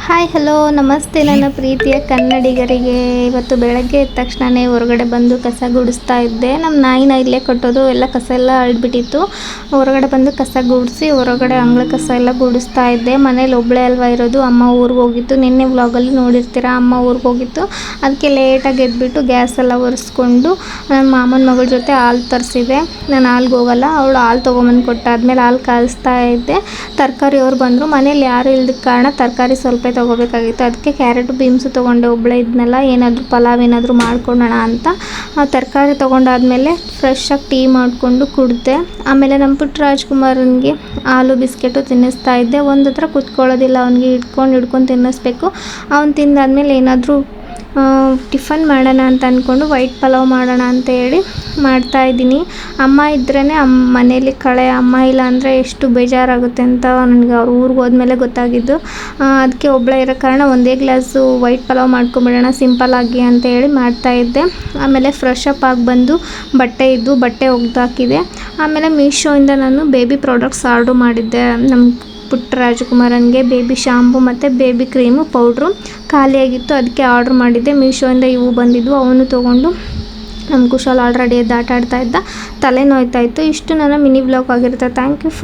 Hi hello ನಮಸ್ತೆ ನನ್ನ ಪ್ರೀತಿಯ ಕನ್ನಡಿಗರಿಗೆ. ಇವತ್ತು ಬೆಳಗ್ಗೆ ಎದ್ದ ತಕ್ಷಣವೇ ಹೊರಗಡೆ ಬಂದು ಕಸ ಗುಡಿಸ್ತಾ ಇದ್ದೆ. ನಮ್ಮ ನಾಯಿನ ಇಲ್ಲೇ ಕಟ್ಟೋದು, ಎಲ್ಲ ಕಸ ಎಲ್ಲ ಅಳ್ಬಿಟ್ಟಿತ್ತು. ಹೊರಗಡೆ ಬಂದು ಕಸ ಗುಡಿಸಿ ಹೊರಗಡೆ ಅಂಗಳ ಕಸ ಎಲ್ಲ ಗುಡಿಸ್ತಾ ಇದ್ದೆ. ಮನೇಲಿ ಒಬ್ಬಳೇ ಅಲ್ವಾ ಇರೋದು. ಅಮ್ಮ ಊರಿಗೆ ಹೋಗಿತ್ತು. ನಿನ್ನೆ ವ್ಲಾಗಲ್ಲಿ ನೋಡಿರ್ತೀರ, ಅಮ್ಮ ಊರಿಗೆ ಹೋಗಿತ್ತು. ಅದಕ್ಕೆ ಲೇಟಾಗಿ ಎದ್ಬಿಟ್ಟು ಗ್ಯಾಸ್ ಎಲ್ಲ ಒರೆಸ್ಕೊಂಡು ನನ್ನ ಮಾಮನ ಮಗಳ ಜೊತೆ ಹಾಲು ತರಿಸಿದೆ. ನಾನು ಹಾಲ್ಗೆ ಹೋಗಲ್ಲ, ಅವಳು ಹಾಲು ತೊಗೊಂಬಂದು ಕೊಟ್ಟಾದ್ಮೇಲೆ ಹಾಲು ಕಾಯಿಸ್ತಾ ಇದ್ದೆ. ತರಕಾರಿ ಅವ್ರು ಬಂದರು. ಮನೇಲಿ ಯಾರು ಇಲ್ಲದ ಕಾರಣ ತರಕಾರಿ ಸ್ವಲ್ಪ ತೊಗೋಬೇಕಾಗಿತ್ತು. ಅದಕ್ಕೆ ಕ್ಯಾರೆಟು ಬೀನ್ಸು ತೊಗೊಂಡೆ. ಒಬ್ಬಳೇ ಇದ್ನಲ್ಲ, ಏನಾದರೂ ಪಲಾವ್ ಏನಾದರೂ ಮಾಡ್ಕೊಳ್ಳೋಣ ಅಂತ ತರಕಾರಿ ತೊಗೊಂಡಾದ್ಮೇಲೆ ಫ್ರೆಶ್ಶಾಗಿ ಟೀ ಮಾಡಿಕೊಂಡು ಕುಡಿದೆ. ಆಮೇಲೆ ನಮ್ಮ ಪುಟ್ಟ ರಾಜ್ಕುಮಾರನಿಗೆ ಹಾಲು ಬಿಸ್ಕೆಟು ತಿನ್ನಿಸ್ತಾ ಇದ್ದೆ. ಒಂದು ಹತ್ರ ಕುತ್ಕೊಳ್ಳೋದಿಲ್ಲ, ಅವನಿಗೆ ಹಿಡ್ಕೊಂಡು ತಿನ್ನಿಸ್ಬೇಕು. ಅವನು ತಿಂದಾದ್ಮೇಲೆ ಏನಾದರೂ ಟಿಫನ್ ಮಾಡೋಣ ಅಂತ ಅಂದ್ಕೊಂಡು ವೈಟ್ ಪಲಾವ್ ಮಾಡೋಣ ಅಂತ ಹೇಳಿ ಮಾಡ್ತಾಯಿದ್ದೀನಿ. ಅಮ್ಮ ಇದ್ರೇ ಮನೇಲಿ ಕಳೆ. ಅಮ್ಮ ಇಲ್ಲ ಅಂದರೆ ಎಷ್ಟು ಬೇಜಾರಾಗುತ್ತೆ ಅಂತ ನನಗೆ ಅವ್ರು ಊರಿಗೆ ಹೋದ್ಮೇಲೆ ಗೊತ್ತಾಗಿದ್ದು. ಅದಕ್ಕೆ ಒಬ್ಬಳೇ ಇರೋ ಕಾರಣ ಒಂದೇ ಗ್ಲಾಸು ವೈಟ್ ಪಲಾವ್ ಮಾಡ್ಕೊಂಬಿಡೋಣ ಸಿಂಪಲ್ಲಾಗಿ ಅಂತ ಹೇಳಿ ಮಾಡ್ತಾಯಿದ್ದೆ. ಆಮೇಲೆ ಫ್ರೆಶ್ ಅಪ್ ಆಗಿ ಬಂದು ಬಟ್ಟೆ ಒಗ್ದಾಕಿದೆ. ಆಮೇಲೆ ಮೀಶೋಯಿಂದ ನಾನು ಬೇಬಿ ಪ್ರಾಡಕ್ಟ್ಸ್ ಆರ್ಡ್ರ್ ಮಾಡಿದ್ದೆ. ನಮ್ಮ ಪುಟ್ಟ ರಾಜಕುಮಾರನಿಗೆ ಬೇಬಿ ಶಾಂಪು ಮತ್ತು ಬೇಬಿ ಕ್ರೀಮು ಪೌಡ್ರು ಖಾಲಿಯಾಗಿತ್ತು. ಅದಕ್ಕೆ ಆರ್ಡ್ರ್ ಮಾಡಿದ್ದೆ. ಮೀಶೋಯಿಂದ ಇವು ಬಂದಿದ್ವು. ಅವನು ತೊಗೊಂಡು ನಮ್ಮ ಕುಶಾಲ್ ಆಲ್ರೆಡಿ ಎದ್ದು ಆಟ ಆಡ್ತಾ ಇದ್ದ. ತಲೆ ನೋಯ್ತಾ ಇತ್ತು. ಇಷ್ಟು ನನ್ನ ಮಿನಿ ವ್ಲಾಗ್ ಆಗಿರುತ್ತೆ. Thank you for